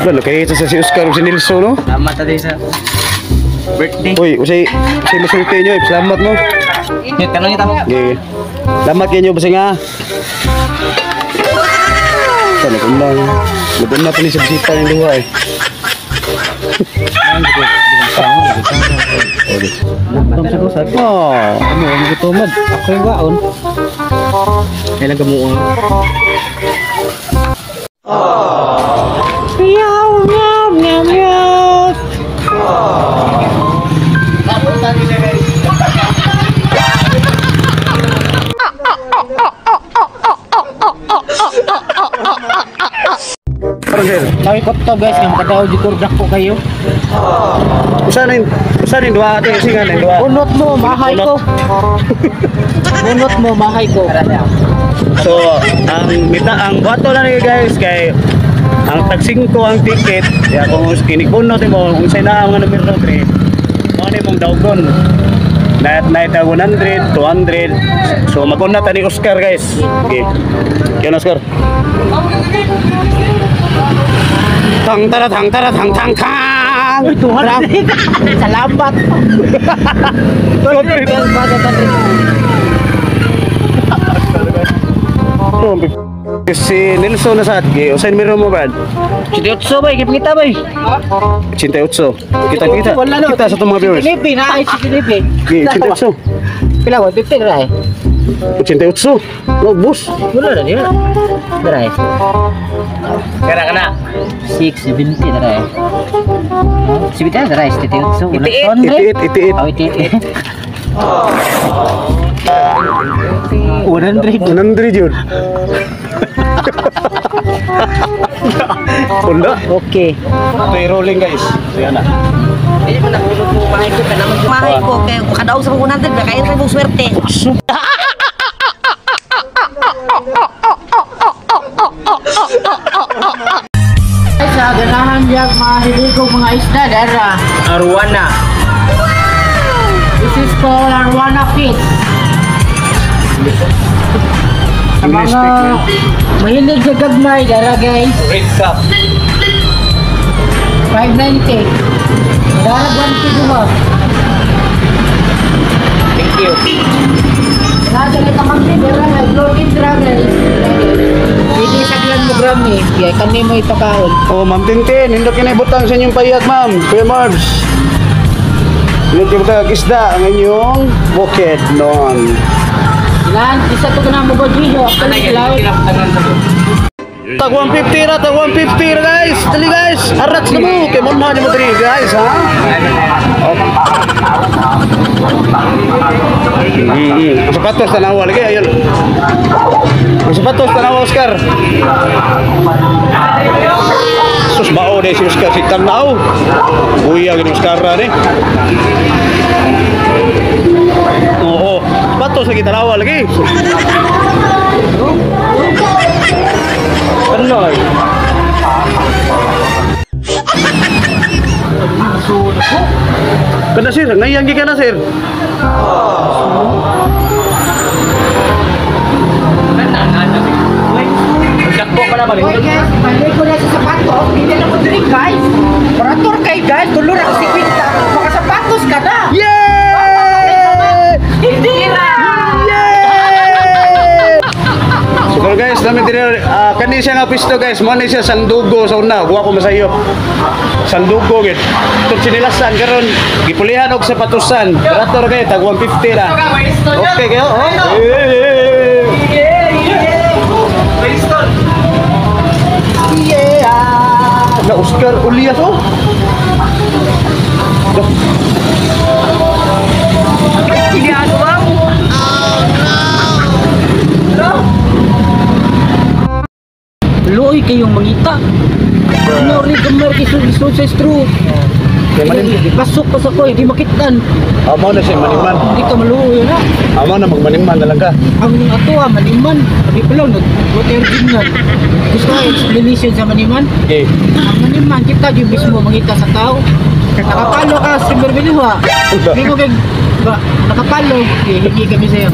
Lalo, kaya ito sa si Oscar o si Nilso, no? Salamat tadi sa birthday. Uy, usay masulti nyo, salamat mo. Tanong kita mo. Okay. Salamat kayo nyo, basta nga. Sana kung lang. Labon na pa ni sa bisita ng luha eh. Oh, ano, ano ko tumad? Ako yung gaon. Kailan ka mo ang... Meow, meow, meow, meow. Sabi ko to guys, nga makadaw di kurdak ko kayo. Usanin dua ate singan dua. Bunot mo, mahay ko. Bunot mo, mahay ko. So, ang bato lang ni guys kay ang tagsing ko ang ticket. Ya kung kinibunot mo unsay na ang numero 3. Mo ni mong dawgon. Night 100, 200. So maguna ta ni Oscar guys. Okay. Kaya Oscar. Tang tara tang tara tang tang tang. Uy, Tuhan. Salamat. Si Nelson na sa atge, usain meron mo ba? Chitotso ba, kita ba? 88. Kita sa itong mga viewers. Sinipi, naay si Sinipi. 88. Pila ko, 50 na eh. 88. No, bus. Wala na niya. Daray. Kaya ka na. 670 daray. 70 daray, 78. 88. Oh, 88. 100 yun. Punda. Okay. Okay, rolling guys. Ayan na. Hindi mo nahulog mo mahay ko ka naman. Mahay ko, kaya kadaw sa mga 100, kaya kayo mong swerte. Sa ganahan diyang mahilig mga isda, dara. Arwana. This is called Arwana fish. Sa mga mahilig sa gagmay, dara guys. Red cup. 590. Dara 1 mo. Thank you. Nada kita kampi dara na vlogging travel. Hindi sa glan mo grami, kaya kani mo ipakaon. Oh, Ma'am Tintin, hindi kinibutang sa inyong payat, Ma'am. Kuya Marbs. Hindi kinibutang isda ang inyong bukid noon. Ilan, isa to na mo video after ilaw. Tag 150 ra, tag 150 ra guys. Dali guys. Arats na mo. Kay mo na mo diri guys, ha? Sapatos tanawa lagi ayun. Sapatos tanawa Oscar. Sus bao deh si Oscar si tanaw. Buya gini Oscar ni. Oo, sapatos lagi tanawa lagi. Panoy. Kada sir, ngayang gikan na sir. Dakpo pa na balik. Oy guys, balik ko na sa sapatos. Hindi na mo drink guys. Parator kay guys, tulo na si Quinta. Mga sapatos ka na. Yay! Hindi na. So guys, namin din kani siya nga pisto guys, mo ni siya sandugo sa una, buwa ko masayo. Sandugo gid. Tug sinilasan karon gipulihan og sapatusan. Operator kay tag 150 na. Okay kayo, oh. Yeah. Na Oscar Ulias oh. Hindi ano ba? Luoy kayong mangita. Ano rin kamar kisod sa straw. Pasok pa sa ko, hindi makitan. Amo na siya maniman. Hindi ka maluoy na. Amo na magmaniman na lang ka. Ang ato maniman. Sabi pa lang, nag-water din yan. Gusto ka explanation sa maniman? Okay. Ang maniman, kita yung mismo mangita sa tao. Nakapalo ka, sa berbilo ha. Hindi mo kag... Nakapalo, hindi kami sa'yo.